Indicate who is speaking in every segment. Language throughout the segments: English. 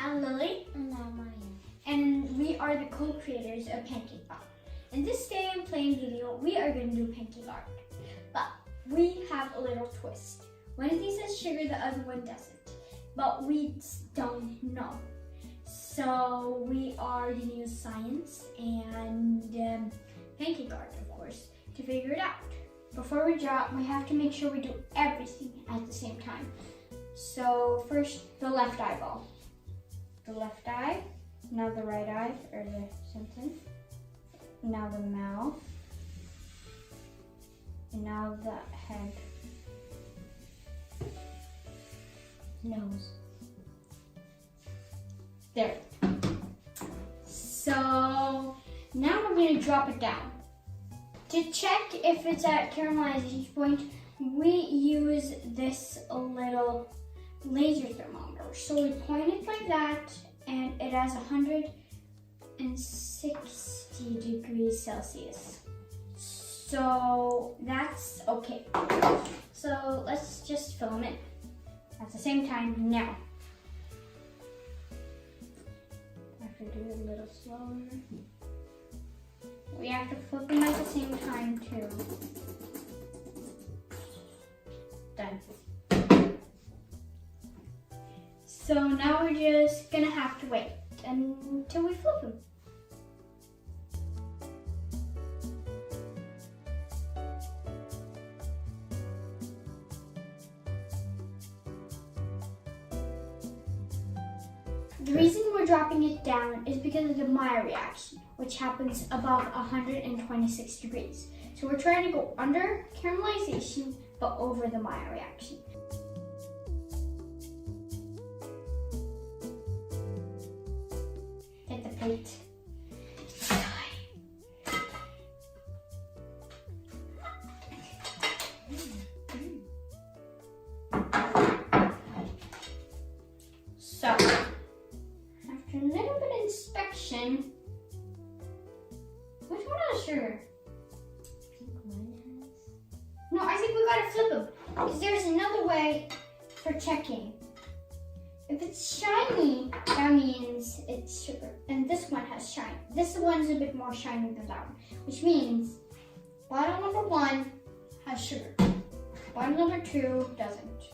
Speaker 1: I'm Lily.
Speaker 2: And I'm Maya.
Speaker 1: And we are the co-creators of Pancake Bot. In this day and playing video, we are going to do Pancake Art. But we have a little twist. One of these has sugar, the other one doesn't. But we don't know. So we are going to use science and Pancake Art, of course, to figure it out. Before we draw, we have to make sure we do everything at the same time. So first, the left eyeball. The left eye, now the right eye, or the something. Now the mouth, and now the head. Nose. There. So now we're going to drop it down. To check if it's at caramelization point, we use this little laser thermometer. So we point it like that, and it has 160 degrees Celsius. So that's okay. So let's just film it at the same time now. I have to do it a little slower. We have to flip them at the same time too. Done. So now we're just gonna have to wait until we flip them. The reason we're dropping it down is because of the Maillard reaction, which happens above 126 degrees. So we're trying to go under caramelization, but over the Maillard reaction. Get the plate. So, after a little bit of inspection, which one has sugar? No, I think we gotta flip them, because there's another way for checking. If it's shiny, that means it's sugar. And this one has shine. This one's a bit more shiny than that one, which means bottle number 1 has sugar. Bottle number 2 doesn't.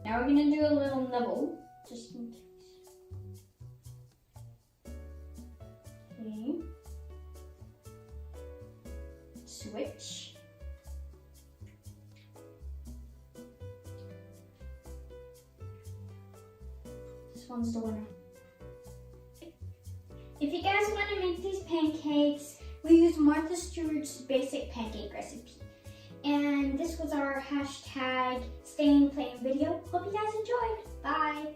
Speaker 1: Now we're gonna do a little nibble, just in case. Okay. Switch. This one's the winner. If you guys want to make these pancakes, we use Martha Stewart's basic pancake recipe. And this was our hashtag stay and play video. Hope you guys enjoyed. Bye.